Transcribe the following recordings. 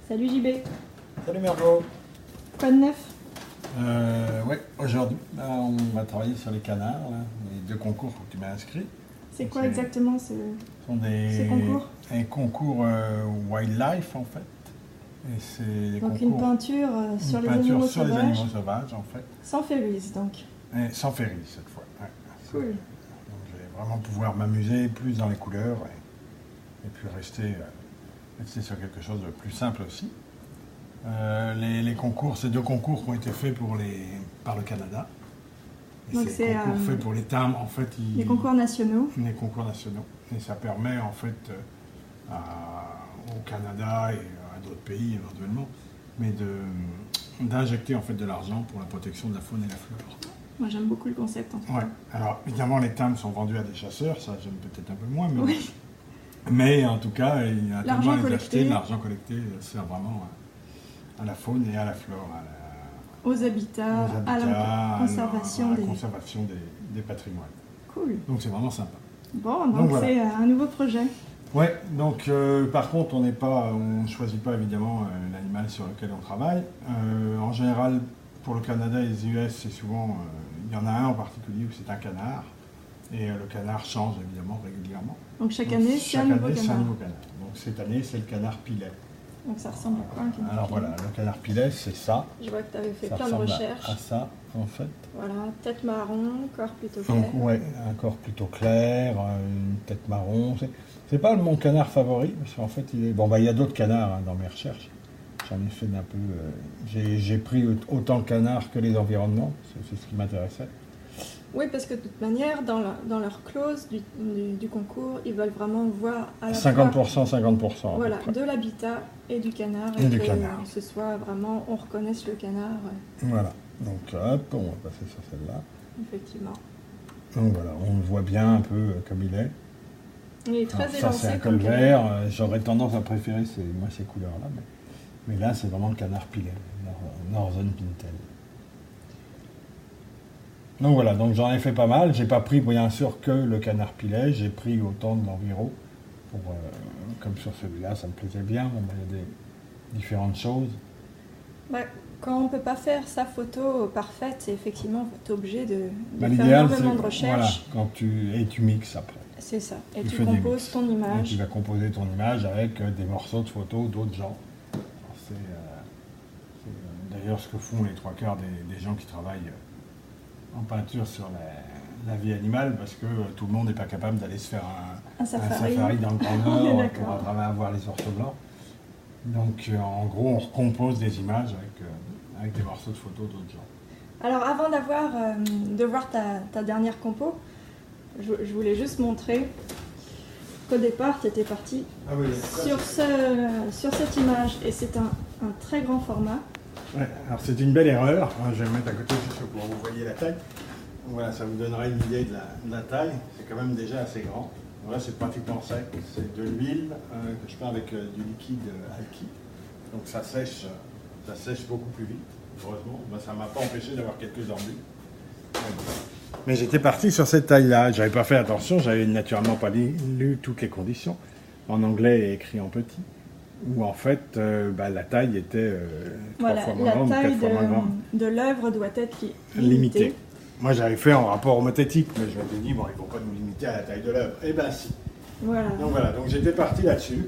Salut JB. Salut Margot. Quoi de neuf? Ouais, aujourd'hui, on va travailler sur les canards, là, les deux concours que tu m'as inscrits. C'est quoi exactement ce sont des concours? Un concours wildlife en fait. Et c'est des Donc concours, une peinture sur les animaux sur les sauvages, animaux sauvages en fait. sans féruise donc. Et sans féris cette fois. Ouais. Cool. Donc je vais vraiment pouvoir m'amuser plus dans les couleurs et puis rester sur quelque chose de plus simple aussi. Les concours, ces deux concours qui ont été faits par le Canada. Et donc c'est des concours faits pour les timbres, en fait. Les concours nationaux. Les concours nationaux. Et ça permet, en fait, au Canada et à d'autres pays éventuellement, mais d'injecter en fait de l'argent pour la protection de la faune et la flore. Moi j'aime beaucoup le concept en fait. Ouais. Alors évidemment les timbres sont vendus à des chasseurs, ça j'aime peut-être un peu moins, mais, oui. Mais en tout cas, il y a tellement les acheter, l'argent collecté sert vraiment à la faune et à la flore, aux habitats, à la conservation, des patrimoines. Cool. Donc c'est vraiment sympa. Bon, donc voilà. C'est un nouveau projet. Ouais, donc par contre on ne choisit pas évidemment l'animal sur lequel on travaille. En général, pour le Canada et les US, c'est souvent, il y en a un en particulier où c'est un canard. Et le canard change évidemment régulièrement. Donc chaque année, c'est un nouveau canard. Donc cette année, c'est le canard pilet. Donc ça ressemble à quoi un canard? Alors voilà, le canard pilet, c'est ça. Je vois que tu avais fait plein de recherches. À ça, en fait. Voilà, tête marron, corps plutôt clair. Donc ouais, un corps plutôt clair, une tête marron. C'est pas mon canard favori, parce qu'en fait, il y a d'autres canards dans mes recherches. J'en ai fait un peu. J'ai pris autant le canard que les environnements, c'est ce qui m'intéressait. Oui, parce que de toute manière, dans leur clause du concours, ils veulent vraiment voir à la 50%, 50%. Voilà, de l'habitat et du canard. Et du canard. Que ce soit vraiment, on reconnaisse le canard. Voilà, donc hop, on va passer sur celle-là. Effectivement. Donc voilà, on le voit bien un peu comme il est. Il est très élancé. Ça, c'est un col vert. J'aurais tendance à préférer ces couleurs-là. Mais là, c'est vraiment le canard pilet, Northern Pintail. Donc voilà, donc j'en ai fait pas mal. J'ai pas pris bien sûr que le canard pilet, j'ai pris autant de l'environ. Comme sur celui-là, ça me plaisait bien. Il y a des différentes choses. Quand on ne peut pas faire sa photo parfaite, c'est effectivement, tu es obligé de faire l'idéal, énormément de recherches. Voilà, tu mixes après. C'est ça. Et tu composes ton image. Et tu vas composer ton image avec des morceaux de photos d'autres gens. C'est d'ailleurs ce que font les trois quarts des gens qui travaillent en peinture sur la vie animale, parce que tout le monde n'est pas capable d'aller se faire un safari dans le Grand Nord pour avoir les ours blancs. Donc en gros, on recompose des images avec des morceaux de photos d'autres gens. Alors avant de voir ta dernière compo, je voulais juste montrer qu'au départ, tu étais parti sur cette image, et c'est un très grand format. Ouais, alors c'est une belle erreur, je vais me mettre à côté juste pour que vous voyez la taille. Voilà, ça vous donnera une idée de la taille, c'est quand même déjà assez grand. Voilà, c'est pratiquement sec, c'est de l'huile que je peins avec du liquide alky. Donc ça sèche beaucoup plus vite, heureusement. Ça ne m'a pas empêché d'avoir quelques embûches. Mais j'étais parti sur cette taille-là, j'avais pas fait attention, j'avais naturellement pas lu toutes les conditions. En anglais, écrit en petit. Où en fait, la taille était 3 fois moins grande, 4 fois moins grande. De l'œuvre doit être limitée. Moi, j'avais fait en rapport homothétique, mais je m'étais dit, bon, ils ne vont pas nous limiter à la taille de l'œuvre. Eh bien, si. Voilà. Donc j'étais parti là-dessus.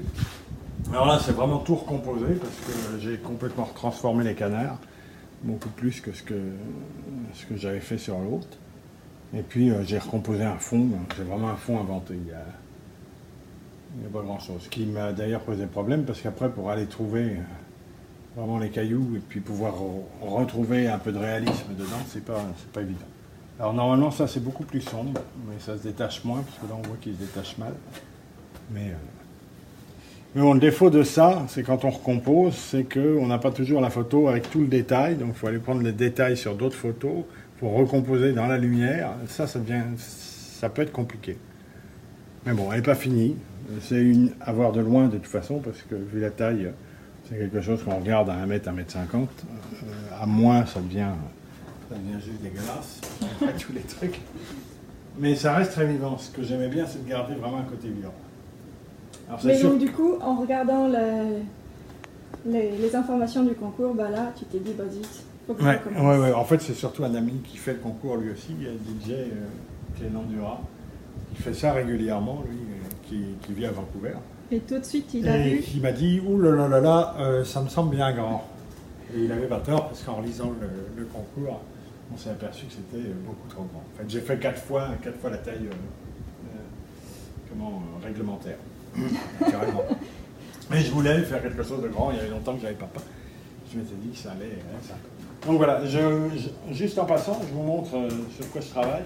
Alors là, c'est vraiment tout recomposé, parce que j'ai complètement transformé les canards, beaucoup plus que ce que j'avais fait sur l'autre. Et puis, j'ai recomposé un fond, c'est vraiment un fond inventé. Il n'y a pas grand-chose. Ce qui m'a d'ailleurs posé problème, parce qu'après, pour aller trouver vraiment les cailloux et puis pouvoir retrouver un peu de réalisme dedans, c'est pas évident. Alors normalement, ça c'est beaucoup plus sombre, mais ça se détache moins, parce que là on voit qu'il se détache mal. Mais bon, le défaut de ça, c'est quand on recompose, c'est qu'on n'a pas toujours la photo avec tout le détail, donc il faut aller prendre les détails sur d'autres photos pour recomposer dans la lumière. Ça peut être compliqué. Mais bon, elle n'est pas finie. C'est à voir de loin de toute façon, parce que vu la taille, c'est quelque chose qu'on regarde à 1 mètre, 1 mètre 50. À moins, ça devient juste dégueulasse, tous les trucs. Mais ça reste très vivant. Ce que j'aimais bien, c'est de garder vraiment un côté vivant. Alors, mais donc du coup, en regardant les informations du concours, bah là, tu t'es dit, bah zut, faut que je recommence. Ouais. En fait, c'est surtout un ami qui fait le concours lui aussi, DJ Clément qui fait ça régulièrement, lui, qui vit à Vancouver. Et tout de suite, il a vu. Et il m'a dit, ouh là là, ça me semble bien grand. Et il avait pas tort, parce qu'en lisant le concours, on s'est aperçu que c'était beaucoup trop grand. En fait, j'ai fait 4 fois la taille réglementaire. Carrément. Mais je voulais faire quelque chose de grand, il y avait longtemps que j'avais pas. Je m'étais dit que ça allait. Ça. Donc voilà, juste en passant, je vous montre sur quoi je travaille.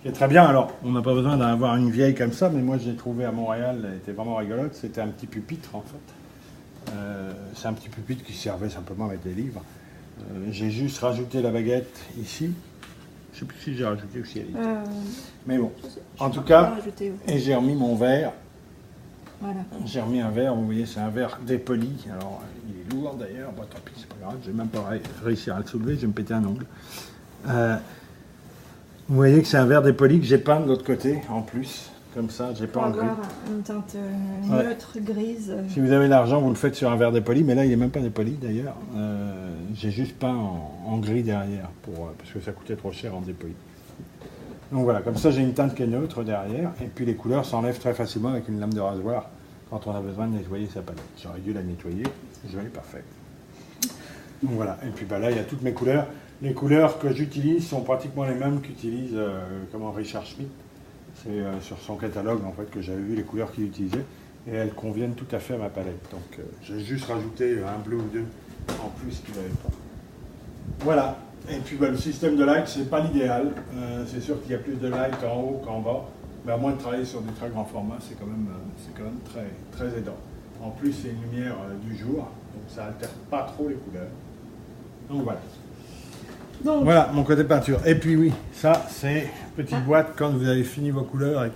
Qui est très bien, alors on n'a pas besoin d'avoir une vieille comme ça, mais moi je l'ai trouvé à Montréal, elle était vraiment rigolote. C'était un petit pupitre en fait. C'est un petit pupitre qui servait simplement à mettre des livres. J'ai juste rajouté la baguette ici. Je ne sais plus si j'ai rajouté aussi la livre. Mais bon, en tout cas, et j'ai remis mon verre. Voilà. J'ai remis un verre, vous voyez, c'est un verre dépoli. Alors, il est lourd d'ailleurs, bon, tant pis, c'est pas grave, j'ai même pas réussi à le soulever, je vais me péter un ongle. Vous voyez que c'est un verre dépoli que j'ai peint de l'autre côté, en plus, comme ça, j'ai peint en gris. Une teinte neutre, grise. Si vous avez l'argent, vous le faites sur un verre dépoli, mais là, il n'est même pas dépoli d'ailleurs. J'ai juste peint en gris derrière, parce que ça coûtait trop cher en dépoli. Donc voilà, comme ça j'ai une teinte qui est neutre derrière, et puis les couleurs s'enlèvent très facilement avec une lame de rasoir quand on a besoin de nettoyer sa palette. J'aurais dû la nettoyer, je l'ai pas fait. Donc voilà, et puis bah, là il y a toutes mes couleurs. Les couleurs que j'utilise sont pratiquement les mêmes qu'utilise Richard Schmidt. C'est sur son catalogue en fait que j'avais vu les couleurs qu'il utilisait, et elles conviennent tout à fait à ma palette. Donc j'ai juste rajouté un bleu ou deux en plus qu'il n'avait pas. Voilà. Et puis bah, le système de light, c'est pas l'idéal. C'est sûr qu'il y a plus de light en haut qu'en bas. Mais à moins de travailler sur du très grand format, c'est quand même très, très aidant. En plus, c'est une lumière du jour, donc ça altère pas trop les couleurs. Donc voilà. Donc, voilà mon côté peinture. Et puis oui, ça c'est petite boîte quand vous avez fini vos couleurs et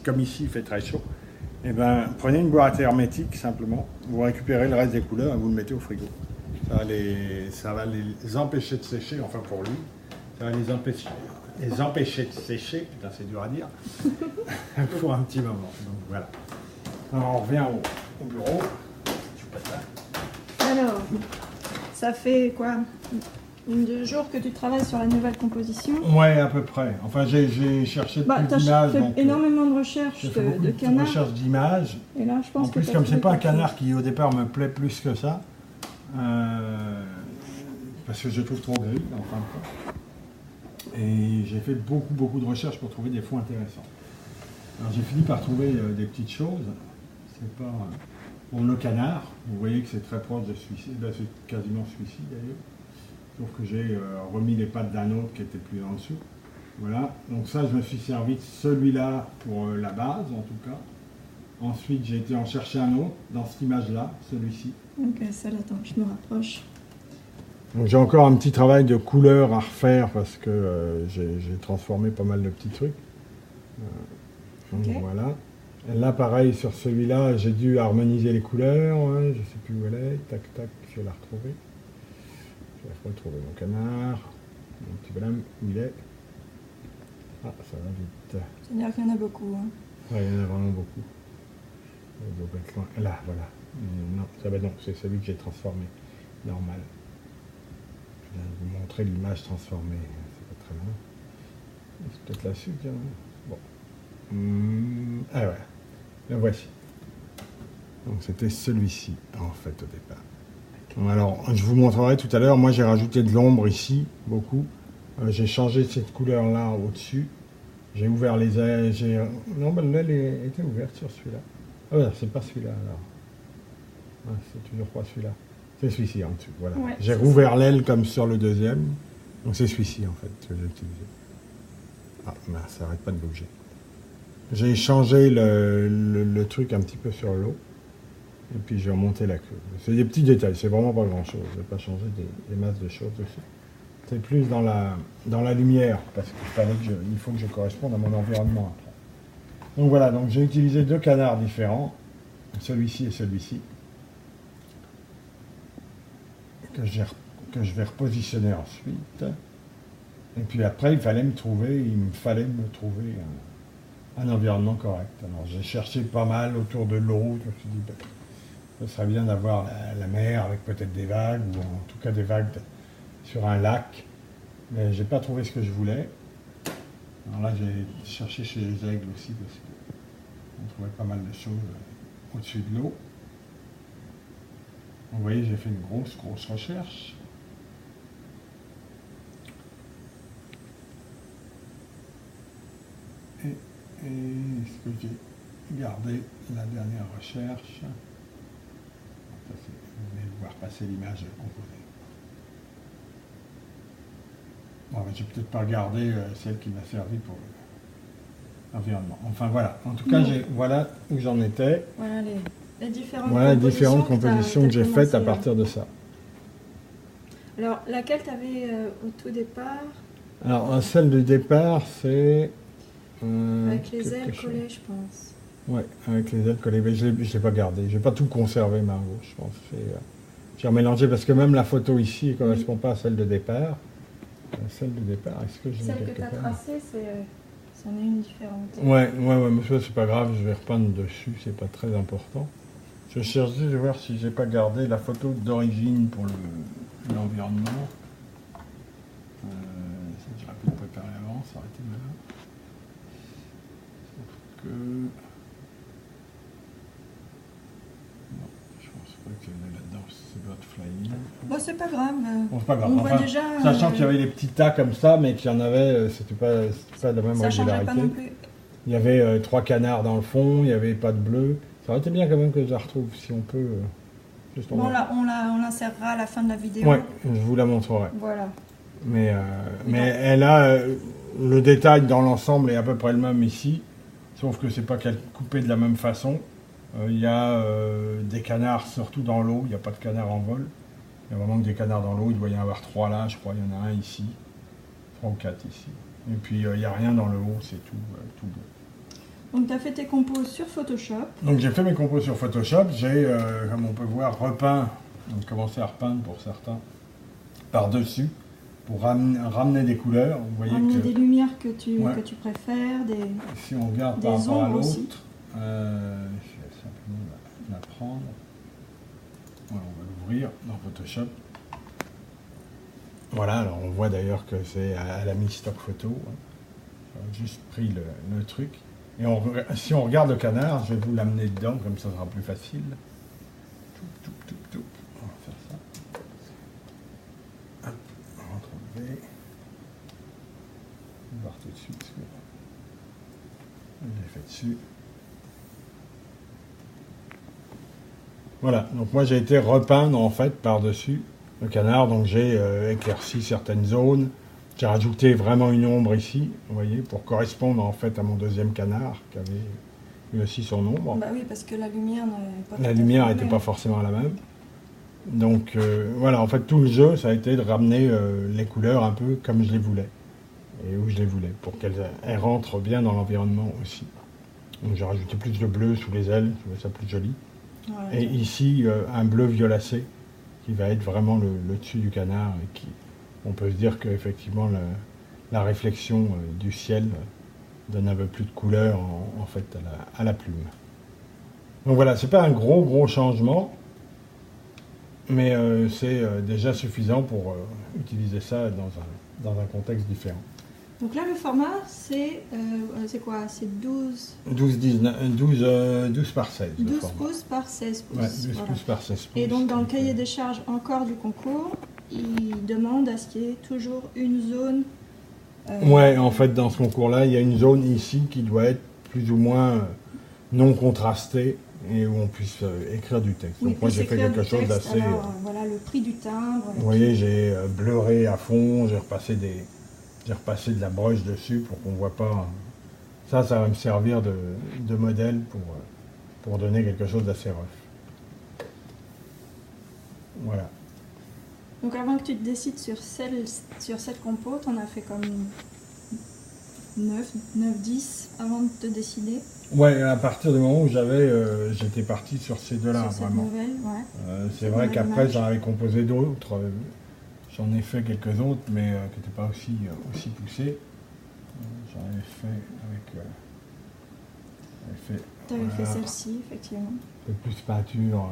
comme ici il fait très chaud. Et ben prenez une boîte hermétique simplement. Vous récupérez le reste des couleurs et vous le mettez au frigo. Ça va les empêcher de sécher, enfin pour lui, ça va les empêcher de sécher, putain c'est dur à dire, pour un petit moment. Donc voilà. Alors on revient au bureau. Alors, ça fait quoi 2 jours que tu travailles sur la nouvelle composition? Ouais, à peu près. Enfin j'ai cherché plus d'images. Tu as fait énormément de recherches de canards. Recherche d'images. Et là je pense en plus, comme c'est pas un canard qui au départ me plaît plus que ça, parce que je trouve trop gris en fin de compte. Et j'ai fait beaucoup de recherches pour trouver des fonds intéressants. Alors j'ai fini par trouver des petites choses. C'est pas bon, le canard, vous voyez que c'est très proche de celui-ci, là c'est quasiment celui-ci d'ailleurs. Sauf que j'ai remis les pattes d'un autre qui était plus en dessous. Voilà, donc ça je me suis servi de celui-là pour la base en tout cas. Ensuite j'ai été en chercher un autre dans cette image-là, celui-ci. Ok, ça attends, je me rapproche. Donc j'ai encore un petit travail de couleur à refaire parce que j'ai transformé pas mal de petits trucs. Donc voilà. Et là pareil sur celui-là, j'ai dû harmoniser les couleurs, ouais, je sais plus où elle est, tac, je vais la retrouver. Je vais retrouver mon canard, mon petit bonhomme, où il est. Ah, ça va vite. C'est-à-dire qu'il y en a beaucoup. Hein. Ouais, il y en a vraiment beaucoup. Là, voilà. Non, ça va non, c'est celui que j'ai transformé. Normal. Je viens de vous montrer l'image transformée. C'est pas très loin. C'est peut-être là-dessus qu'il y en a. Bon. Ah ouais. Le voici. Donc c'était celui-ci, en fait, au départ. Alors, je vous montrerai tout à l'heure. Moi, j'ai rajouté de l'ombre ici, beaucoup. J'ai changé cette couleur-là au-dessus. J'ai ouvert les ailes. Non, ben, l'aile était ouverte sur celui-là. Ah ouais, c'est pas celui-là alors. Ah, c'est toujours pas celui-là. C'est celui-ci en dessous, voilà. Ouais, j'ai rouvert l'aile comme sur le deuxième. Donc c'est celui-ci en fait que j'ai utilisé. Ah, ben, ça n'arrête pas de bouger. J'ai changé le truc un petit peu sur l'eau. Et puis j'ai remonté la queue. C'est des petits détails, c'est vraiment pas grand-chose. Je n'ai pas changé des masses de choses dessus. C'est plus dans la lumière, parce qu'il faut que je corresponde à mon environnement après. Donc voilà, donc j'ai utilisé 2 canards différents, celui-ci et celui-ci, que je vais repositionner ensuite. Et puis après, il me fallait me trouver un environnement correct. Alors j'ai cherché pas mal autour de l'eau, je me suis dit, ben, Ce serait bien d'avoir la mer avec peut-être des vagues, ou en tout cas des vagues sur un lac. Mais j'ai pas trouvé ce que je voulais. Alors là, j'ai cherché chez les aigles aussi, parce qu'on trouvait pas mal de choses au-dessus de l'eau. Vous voyez, j'ai fait une grosse recherche. Et est-ce que j'ai gardé la dernière recherche? Ça, vous allez voir passer l'image composée. Bon, je vais peut-être pas regarder celle qui m'a servi pour l'environnement. Enfin voilà, en tout cas, voilà où j'en étais. Voilà les différentes compositions que j'ai faites à partir de ça. Alors, laquelle tu avais au tout départ? Alors, celle du départ, c'est... avec les ailes collées, je pense. Oui, avec les ailes collées, mais je ne l'ai pas gardé. Je n'ai pas tout conservé, Margot, je pense. J'ai remélangé, parce que même la photo ici ne correspond pas à celle de départ. Celle de départ, est-ce que je celle que tu as tracée, c'en est une différente. Ouais, mais ça, c'est pas grave, je vais repeindre dessus, c'est pas très important. Je cherche juste à voir si j'ai pas gardé la photo d'origine pour l'environnement. J'aurais pu le préparer avant, ça aurait été malin. Sauf que... Non, je pense pas qu'il y en ait là-dedans, c'est votre flying. Bon, c'est pas grave. Bon, c'est pas grave. On voit déjà, sachant qu'il y avait des petits tas comme ça, mais qu'il y en avait, c'était pas de la même ça régularité. Pas non plus. Il y avait 3 canards dans le fond, il n'y avait pas de bleu. Ça aurait été bien quand même que je la retrouve, si on peut. Juste bon, on l'insérera à la fin de la vidéo. Ouais, je vous la montrerai. Voilà. Mais elle a le détail dans l'ensemble est à peu près le même ici, sauf que c'est pas qu'elle est coupée de la même façon. Il y a des canards surtout dans l'eau, il n'y a pas de canards en vol. Il y a vraiment que des canards dans l'eau, il doit y en avoir 3 là, je crois, il y en a un ici, 3 ou 4 ici. Et puis il n'y a rien dans le haut, c'est tout bleu. Donc tu as fait tes compos sur Photoshop. Donc j'ai fait mes compos sur Photoshop, j'ai, comme on peut voir, repeint, donc commencé à repeindre pour certains, par-dessus, pour ramener des couleurs. Vous voyez ramener des lumières que tu préfères, si on regarde par rapport à l'autre, je vais simplement la prendre. Voilà, on va l'ouvrir dans Photoshop. Voilà, alors on voit d'ailleurs que c'est à la mi-stock photo. J'ai juste pris le truc. Et si on regarde le canard, je vais vous l'amener dedans, comme ça sera plus facile. On va faire ça. Hop, on va retrouver. On va voir tout de suite ce que j'ai fait dessus. Voilà, donc moi j'ai été repeindre en fait par-dessus le canard, donc j'ai éclairci certaines zones. J'ai rajouté vraiment une ombre ici, vous voyez, pour correspondre en fait à mon deuxième canard, qui avait lui aussi son ombre. Bah oui, parce que la lumière n'était pas forcément la même. Donc voilà, en fait tout le jeu, ça a été de ramener les couleurs un peu comme je les voulais, et où je les voulais, pour qu'elles rentrent bien dans l'environnement aussi. Donc j'ai rajouté plus de bleu sous les ailes, je trouvais ça plus joli. Ouais, et ici, un bleu violacé, qui va être vraiment le dessus du canard, et qui... On peut se dire qu'effectivement la réflexion du ciel donne un peu plus de couleur en fait à la plume. Donc voilà, c'est pas un gros changement, mais c'est déjà suffisant pour utiliser ça dans un contexte différent. Donc là le format c'est quoi? C'est 12 par 16. 12 pouces par 16 pouces. Ouais, 12 pouces par 16 pouces. Et donc dans le cahier des charges encore du concours, il demande à ce qu'il y ait toujours une zone. Ouais, en fait, dans ce concours-là, il y a une zone ici qui doit être plus ou moins non contrastée et où on puisse écrire du texte. Oui, donc moi, j'ai fait quelque chose d'assez... voilà, le prix du timbre. Vous voyez, j'ai bleuré à fond, j'ai repassé de la broche dessus pour qu'on ne voit pas... Ça va me servir de modèle pour donner quelque chose d'assez rough. Voilà. Donc avant que tu te décides sur cette compo, tu en as fait comme 9-10 avant de te décider. Ouais, à partir du moment où j'étais parti sur ces deux-là, vraiment. Nouvelle, ouais. C'est vrai qu'après j'en avais composé d'autres, j'en ai fait quelques autres, mais qui n'étaient pas aussi poussés. J'en avais fait Tu avais fait celle-ci, effectivement. C'est plus peinture.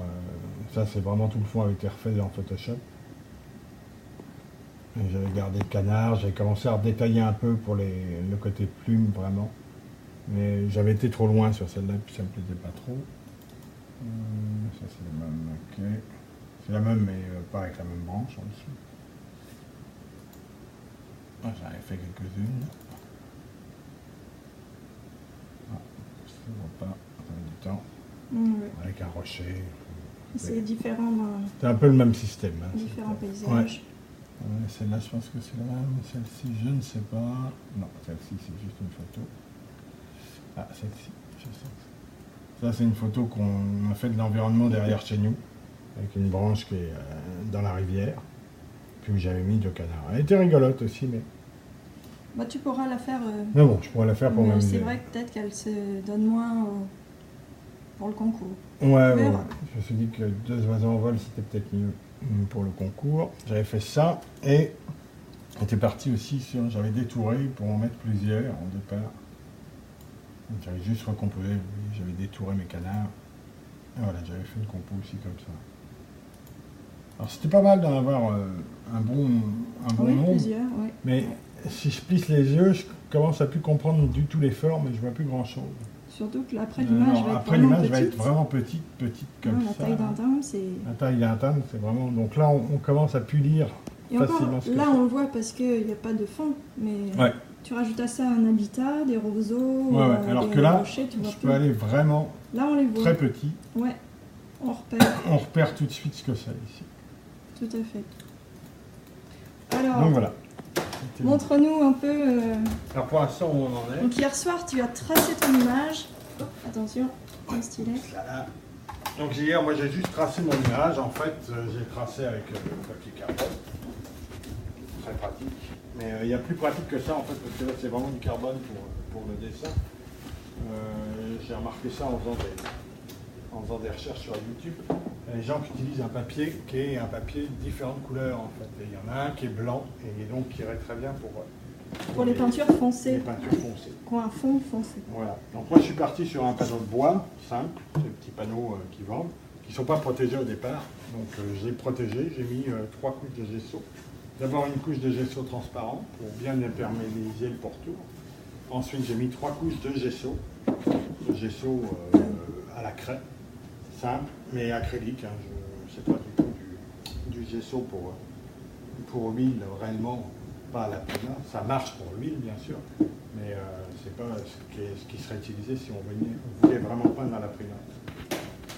Ça, c'est vraiment tout le fond avait été refait en Photoshop. J'avais gardé le canard, j'avais commencé à détailler un peu pour le côté plume, vraiment. Mais j'avais été trop loin sur celle-là, puis ça me plaisait pas trop. Ça, c'est la même, ok. C'est la même, mais pas avec la même branche en dessous. Ah, j'en avais fait quelques-unes. Ah, ça ne voit pas, ça met du temps. Ouais. Avec un rocher. C'est différent. C'est un peu le même système. Hein, différents paysages. Ouais, celle-là, je pense que c'est la même. Celle-ci, je ne sais pas. Non, celle-ci, c'est juste une photo. Ah, celle-ci, je sais. Ça, c'est une photo qu'on a fait de l'environnement derrière chez nous, avec une branche qui est dans la rivière, puis où j'avais mis deux canards. Elle était rigolote aussi, mais... Bah, tu pourras la faire... Mais bon, je pourrais la faire pour m'amuser. C'est vrai que peut-être qu'elle se donne moins pour le concours. Ouais. Je me suis dit que 2 oiseaux en vol, c'était peut-être mieux pour le concours. J'avais fait ça, et j'étais parti aussi sur... J'avais détouré pour en mettre plusieurs en départ. J'avais juste recomposé, j'avais détouré mes canards. Et voilà, j'avais fait une compo aussi comme ça. Alors c'était pas mal d'en avoir un bon nombre. Plusieurs, oui. Mais si je plisse les yeux, je commence à plus comprendre du tout les formes et je vois plus grand chose. Surtout que après l'image va être vraiment petite comme ça. La taille d'un timbre, c'est... La taille d'un timbre, c'est vraiment... Donc là, on commence à plus lire facilement ce que là, on le voit parce qu'il n'y a pas de fond, mais... Ouais. Tu rajoutes à ça un habitat, des roseaux, alors que là, rochers, je peux aller vraiment là, on les voit. très petit. Ouais, on repère. On repère tout de suite ce que c'est ici. Tout à fait. Alors, donc voilà. Montre-nous un peu... Alors pour l'instant, où on en est. Donc hier soir, tu as tracé ton image. Attention, un stylet. Voilà. Donc hier, moi j'ai juste tracé mon image. En fait, j'ai tracé avec le papier carbone. Très pratique. Mais il y a plus pratique que ça en fait, parce que là c'est vraiment du carbone pour le dessin. J'ai remarqué ça en faisant des recherches sur YouTube. Il y a des gens qui utilisent un papier qui est un papier de différentes couleurs en fait. Et il y en a un qui est blanc et donc qui irait très bien pour les peintures foncées. Les peintures foncées. Qui ont un fond foncé. Voilà. Donc moi je suis parti sur un panneau de bois simple, ces petits panneaux qui vendent, qui ne sont pas protégés au départ. Donc je l'ai protégé, j'ai mis 3 couches de gesso. D'abord une couche de gesso transparent pour bien imperméabiliser le pourtour. Ensuite j'ai mis 3 couches de gesso à la craie, simple mais acrylique. Hein. C'est pas du tout du gesso pour l'huile réellement, pas à la pina. Ça marche pour l'huile bien sûr, mais c'est pas ce qui serait utilisé si on voulait vraiment peindre à la pina.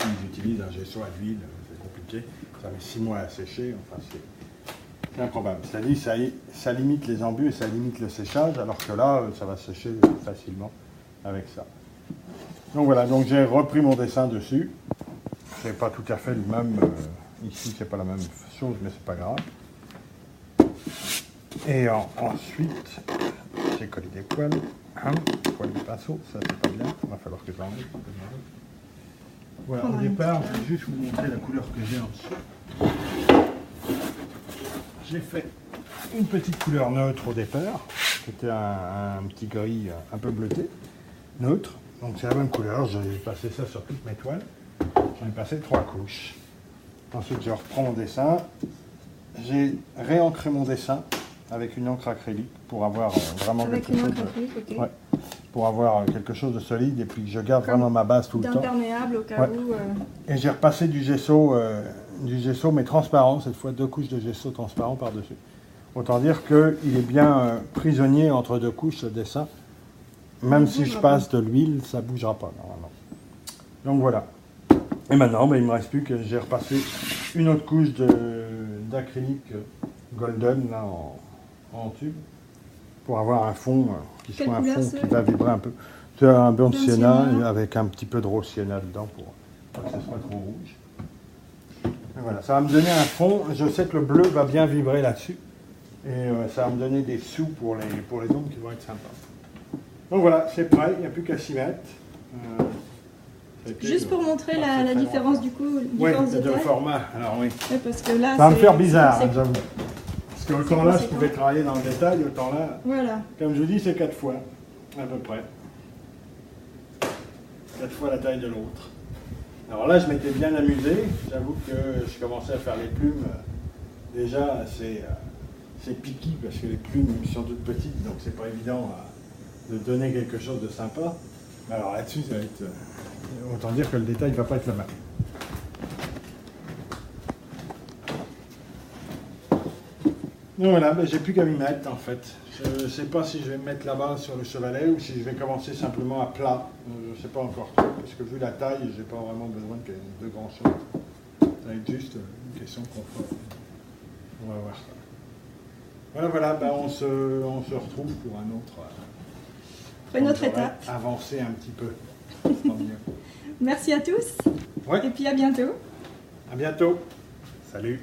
Ils utilisent un gesso à l'huile, c'est compliqué. Ça met 6 mois à sécher. Enfin c'est improbable. C'est-à-dire ça limite les embûches et ça limite le séchage, alors que là, ça va sécher facilement avec ça. Donc voilà, donc j'ai repris mon dessin dessus. C'est pas tout à fait le même. Ici, c'est pas la même chose, mais c'est pas grave. Et ensuite, j'ai collé des poils. Poils de pinceau, ça c'est pas bien. Il va falloir que j'enlève. Voilà, au départ, je vais juste vous montrer la couleur que j'ai en dessous. J'ai fait une petite couleur neutre au départ, c'était un petit gris un peu bleuté, neutre. Donc c'est la même couleur, j'ai passé ça sur toutes mes toiles. J'en ai passé 3 couches. Ensuite je reprends mon dessin. J'ai réancré mon dessin avec une encre acrylique pour avoir vraiment quelque chose pour avoir quelque chose de solide et puis je garde vraiment ma base tout le temps. D'imperméable au cas où... Et j'ai repassé du gesso mais transparent, cette fois 2 couches de gesso transparent par-dessus. Autant dire qu'il est bien prisonnier entre 2 couches, ce dessin. Même si je passe de l'huile, ça ne bougera pas normalement. Donc voilà. Et maintenant, il ne me reste plus que j'ai repassé une autre couche d'acrylique golden là, en tube pour avoir un fond qui soit un fond qui va vibrer un peu. C'est un blanc de sienna avec un petit peu de rose sienna dedans pour pas que ce soit trop rouge. Et voilà, ça va me donner un fond. Je sais que le bleu va bien vibrer là-dessus. Et ça va me donner des sous pour les ombres qui vont être sympas. Donc voilà, c'est prêt, il n'y a plus qu'à s'y mettre. Juste pour montrer la différence du coup, de format. Alors oui. Parce que là, ça va me faire bizarre, hein, j'avoue. Parce que autant là, je pouvais travailler dans le détail, autant là, voilà. Comme je vous dis, c'est 4 fois, à peu près. 4 fois la taille de l'autre. Alors là, je m'étais bien amusé. J'avoue que je commençais à faire les plumes déjà assez piquées parce que les plumes sont toutes petites, donc c'est pas évident de donner quelque chose de sympa. Mais alors là-dessus, ça va être... autant dire que le détail ne va pas être le même. Donc voilà, ben, j'ai plus qu'à m'y mettre en fait. Je ne sais pas si je vais me mettre là-bas sur le chevalet ou si je vais commencer simplement à plat. Je ne sais pas encore trop, parce que vu la taille, j'ai pas vraiment besoin de grand chose. Ça va être juste une question de confort. On va voir ça. Voilà, ben, on se retrouve pour un autre. Pour une autre étape. Avancer un petit peu. Merci à tous. Ouais. Et puis à bientôt. À bientôt. Salut.